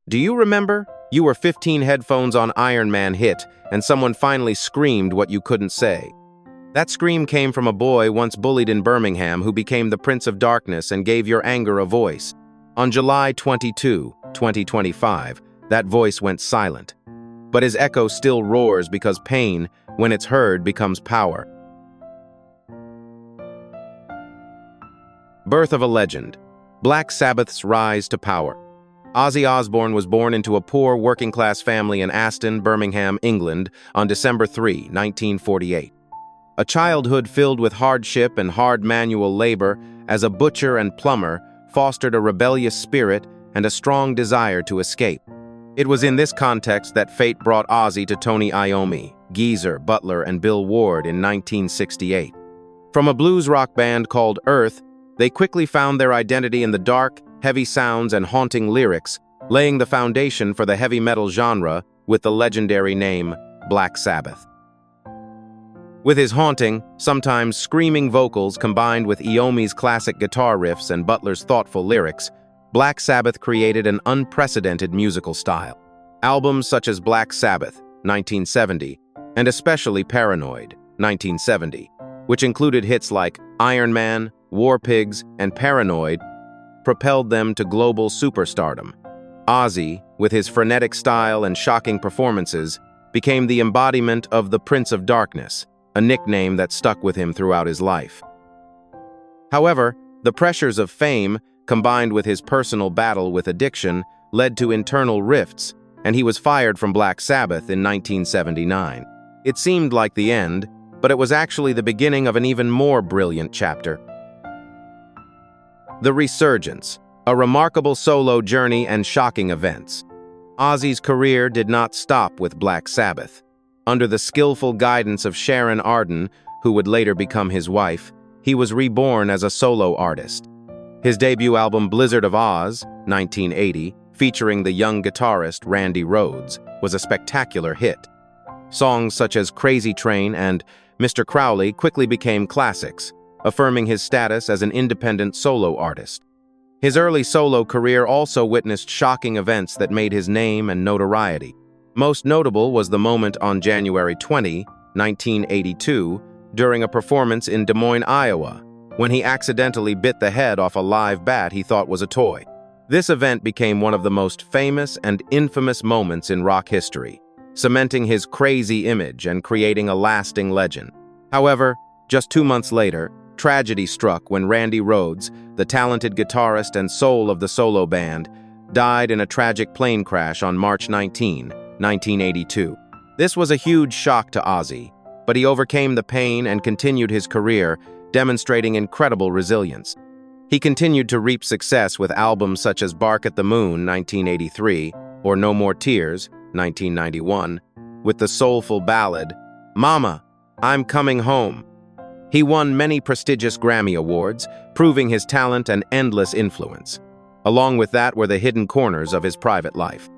Do you remember? You were 15 headphones on Iron Man hit, and someone finally screamed what you couldn't say. That scream came from a boy once bullied in Birmingham who became the Prince of Darkness and gave your anger a voice. On July 22, 2025, that voice went silent. But his echo still roars because pain, when it's heard, becomes power. Birth of a legend. Black Sabbath's rise to power. Ozzy Osbourne was born into a poor working-class family in Aston, Birmingham, England, on December 3, 1948. A childhood filled with hardship and hard manual labor as a butcher and plumber fostered a rebellious spirit and a strong desire to escape. It was in this context that fate brought Ozzy to Tony Iommi, Geezer, Butler, and Bill Ward in 1968. From a blues rock band called Earth, they quickly found their identity in the dark, heavy sounds and haunting lyrics, laying the foundation for the heavy metal genre with the legendary name Black Sabbath. With his haunting, sometimes screaming vocals combined with Iommi's classic guitar riffs and Butler's thoughtful lyrics, Black Sabbath created an unprecedented musical style. Albums such as Black Sabbath, 1970, and especially Paranoid, 1970, which included hits like Iron Man, War Pigs, and Paranoid, propelled them to global superstardom. Ozzy, with his frenetic style and shocking performances, became the embodiment of the Prince of Darkness, a nickname that stuck with him throughout his life. However, the pressures of fame, combined with his personal battle with addiction, led to internal rifts, and he was fired from Black Sabbath in 1979. It seemed like the end, but it was actually the beginning of an even more brilliant chapter. The Resurgence, a remarkable solo journey and shocking events. Ozzy's career did not stop with Black Sabbath. Under the skillful guidance of Sharon Arden, who would later become his wife, he was reborn as a solo artist. His debut album Blizzard of Oz, 1980, featuring the young guitarist Randy Rhoads, was a spectacular hit. Songs such as Crazy Train and Mr. Crowley quickly became classics, affirming his status as an independent solo artist. His early solo career also witnessed shocking events that made his name and notoriety. Most notable was the moment on January 20, 1982, during a performance in Des Moines, Iowa, when he accidentally bit the head off a live bat he thought was a toy. This event became one of the most famous and infamous moments in rock history, cementing his crazy image and creating a lasting legend. However, just 2 months later, tragedy struck when Randy Rhoads, the talented guitarist and soul of the solo band, died in a tragic plane crash on March 19, 1982. This was a huge shock to Ozzy, but he overcame the pain and continued his career, demonstrating incredible resilience. He continued to reap success with albums such as Bark at the Moon, 1983, or No More Tears, 1991, with the soulful ballad, Mama, I'm Coming Home. He won many prestigious Grammy Awards, proving his talent and endless influence. Along with that were the hidden corners of his private life.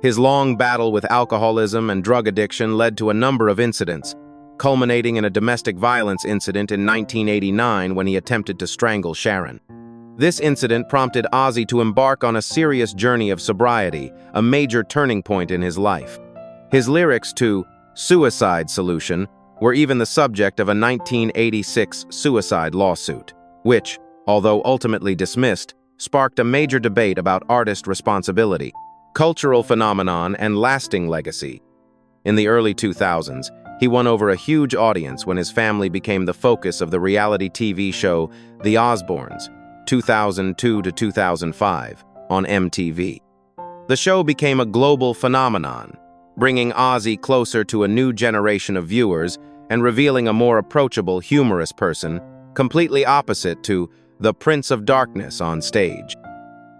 His long battle with alcoholism and drug addiction led to a number of incidents, culminating in a domestic violence incident in 1989 when he attempted to strangle Sharon. This incident prompted Ozzy to embark on a serious journey of sobriety, a major turning point in his life. His lyrics to Suicide Solution were even the subject of a 1986 suicide lawsuit, which, although ultimately dismissed, sparked a major debate about artist responsibility, cultural phenomenon, and lasting legacy. In the early 2000s, he won over a huge audience when his family became the focus of the reality TV show The Osbournes, 2002 to 2005, on MTV. The show became a global phenomenon, bringing Ozzy closer to a new generation of viewers and revealing a more approachable, humorous person, completely opposite to the Prince of Darkness on stage.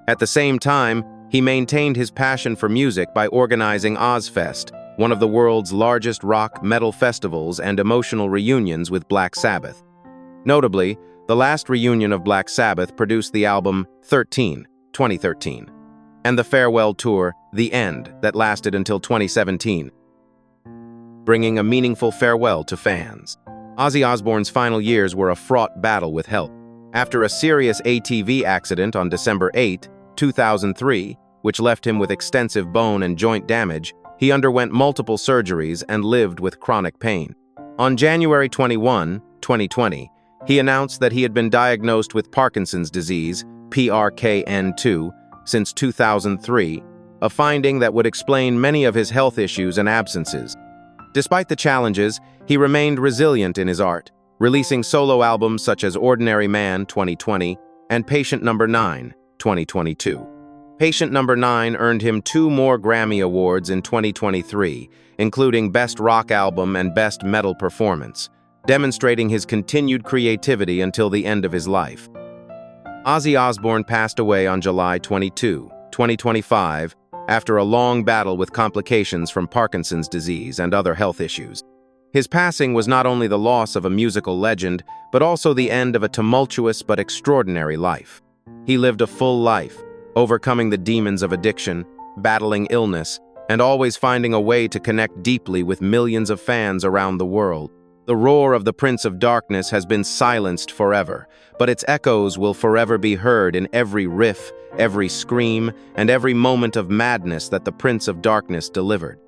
At the same time, he maintained his passion for music by organizing Ozzfest, one of the world's largest rock metal festivals and emotional reunions with Black Sabbath. Notably, the last reunion of Black Sabbath produced the album 2013, and the farewell tour, The End, that lasted until 2017, bringing a meaningful farewell to fans. Ozzy Osbourne's final years were a fraught battle with health. After a serious ATV accident on December 8, 2003, which left him with extensive bone and joint damage, he underwent multiple surgeries and lived with chronic pain. On January 21, 2020, he announced that he had been diagnosed with Parkinson's disease, PRKN2, since 2003, a finding that would explain many of his health issues and absences. Despite the challenges, he remained resilient in his art, releasing solo albums such as Ordinary Man 2020 and Patient Number 9 2022. Patient Number 9 earned him 2 more Grammy Awards in 2023, including Best Rock Album and Best Metal Performance, demonstrating his continued creativity until the end of his life. Ozzy Osbourne passed away on July 22, 2025, after a long battle with complications from Parkinson's disease and other health issues. His passing was not only the loss of a musical legend, but also the end of a tumultuous but extraordinary life. He lived a full life, overcoming the demons of addiction, battling illness, and always finding a way to connect deeply with millions of fans around the world. The roar of the Prince of Darkness has been silenced forever, but its echoes will forever be heard in every riff, every scream, and every moment of madness that the Prince of Darkness delivered.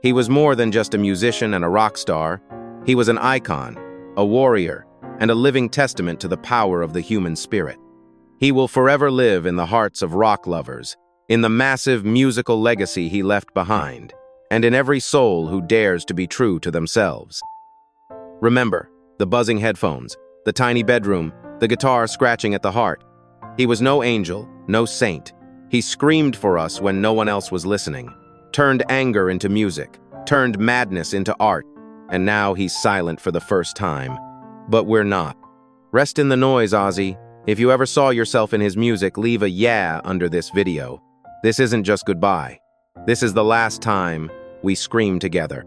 He was more than just a musician and a rock star. He was an icon, a warrior, and a living testament to the power of the human spirit. He will forever live in the hearts of rock lovers, in the massive musical legacy he left behind, and in every soul who dares to be true to themselves. Remember, the buzzing headphones, the tiny bedroom, the guitar scratching at the heart. He was no angel, no saint. He screamed for us when no one else was listening, turned anger into music, turned madness into art, and now he's silent for the first time. But we're not. Rest in the noise, Ozzy. If you ever saw yourself in his music, leave a yeah under this video. This isn't just goodbye. This is the last time we scream together.